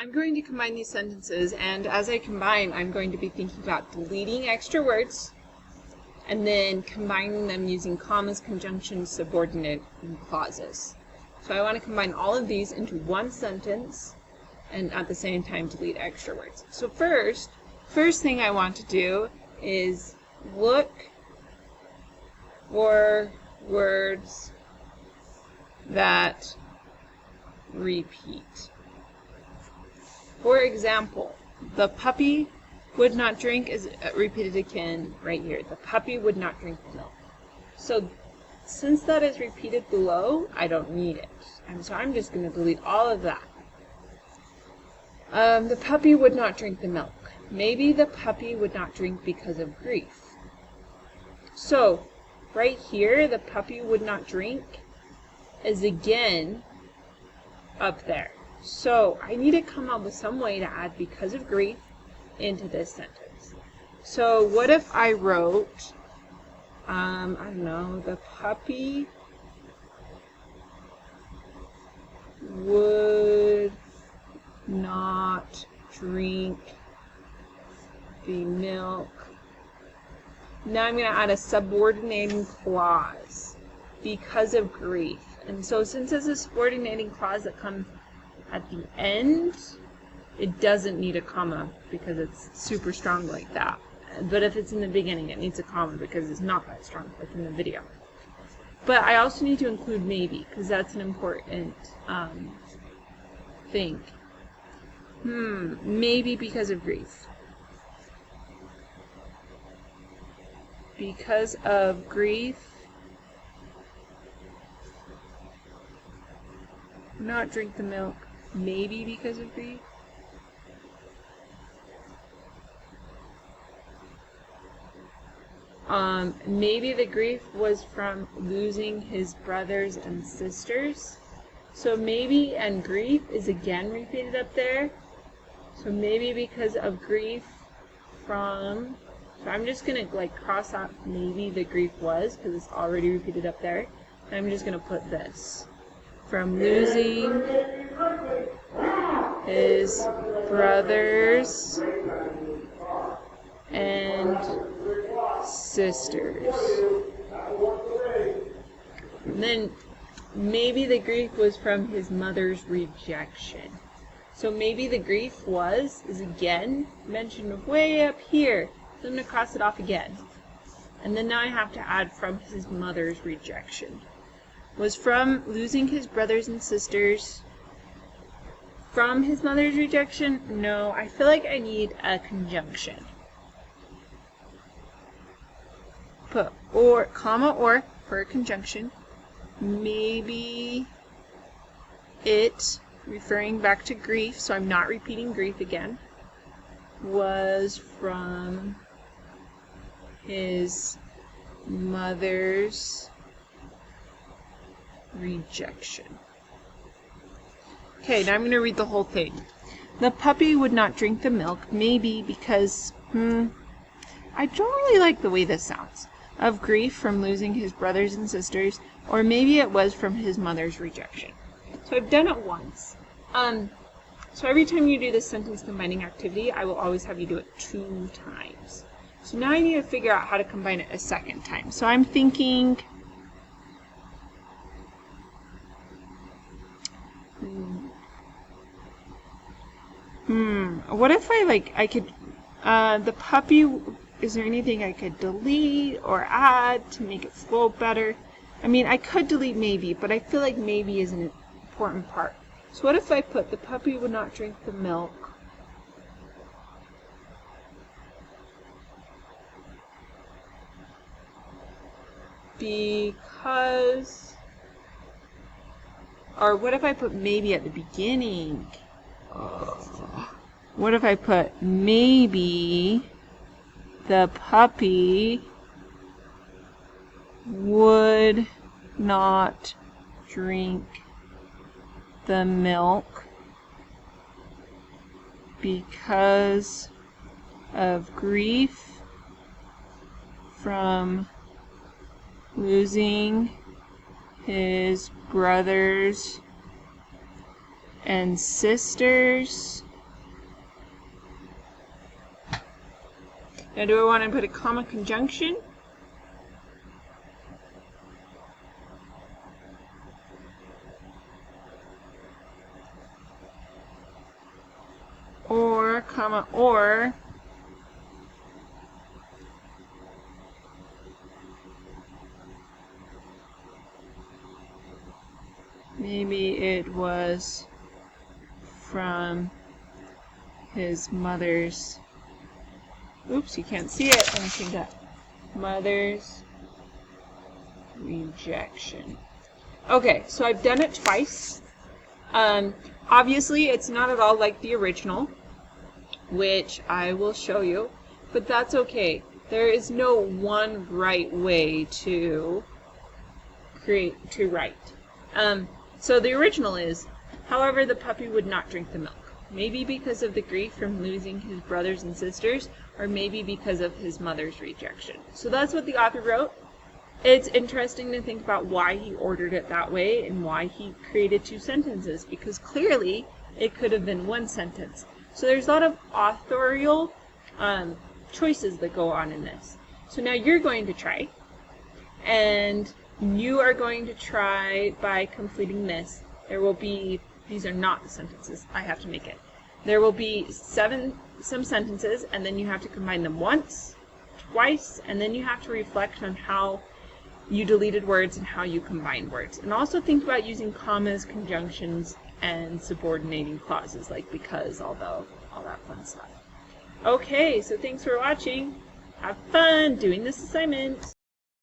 I'm going to combine these sentences, and as I combine, I'm going to be thinking about deleting extra words and then combining them using commas, conjunctions, subordinate, and clauses. So I want to combine all of these into one sentence and at the same time delete extra words. So first thing I want to do is look for words that repeat. For example, the puppy would not drink is repeated again right here. The puppy would not drink the milk. So since that is repeated below, I don't need it. And so I'm just going to delete all of that. The puppy would not drink the milk. Maybe the puppy would not drink because of grief. So right here, the puppy would not drink is again up there. So I need to come up with some way to add because of grief into this sentence. So what if I wrote, I don't know, the puppy would not drink the milk. Now I'm going to add a subordinating clause, because of grief. And so since it's a subordinating clause that comes at the end, it doesn't need a comma because it's super strong like that. But if it's in the beginning, it needs a comma because it's not that strong like in the video. But I also need to include maybe because that's an important thing. Maybe because of grief. Because of grief, not drink the milk. Maybe because of grief. Maybe the grief was from losing his brothers and sisters. So maybe and grief is again repeated up there. So maybe because of grief from, so I'm just going to like cross out maybe the grief was because it's already repeated up there. And I'm just going to put this. From losing his brothers and sisters. And then maybe the grief was from his mother's rejection. So maybe the grief is again mentioned way up here. So I'm going to cross it off again. And then now I have to add from his mother's rejection. Was from losing his brothers and sisters. From his mother's rejection? No, I feel like I need a conjunction. Put or, comma, or for a conjunction. Maybe it, referring back to grief, so I'm not repeating grief again, was from his mother's rejection. Okay, now I'm going to read the whole thing. The puppy would not drink the milk, maybe because, I don't really like the way this sounds. Of grief from losing his brothers and sisters, or maybe it was from his mother's rejection. So I've done it once. So every time you do this sentence combining activity, I will always have you do it 2 times. So now I need to figure out how to combine it a second time. So I'm thinking, what if I could, the puppy, is there anything I could delete or add to make it flow better? I mean, I could delete maybe, but I feel like maybe is an important part. So what if I put the puppy would not drink the milk because, or what if I put maybe at the beginning? What if I put maybe the puppy would not drink the milk because of grief from losing his brothers and sisters, Now do I want to put a comma conjunction? Or, comma, or. Maybe it was from his mother's, oops, you can't see it, let me change that. Mother's rejection. Okay, so I've done it twice. Obviously, it's not at all like the original, which I will show you, but that's okay. There is no one right way to write. So the original is, however, the puppy would not drink the milk. Maybe because of the grief from losing his brothers and sisters, or maybe because of his mother's rejection. So that's what the author wrote. It's interesting to think about why he ordered it that way and why he created two sentences, because clearly it could have been one sentence. So there's a lot of authorial choices that go on in this. So now you're going to try, and you are going to try by completing this. There will be, these are not the sentences, I have to make it. There will be some sentences, and then you have to combine them once, twice, and then you have to reflect on how you deleted words and how you combined words. And also think about using commas, conjunctions, and subordinating clauses like because, although, all that fun stuff. Okay, so thanks for watching. Have fun doing this assignment.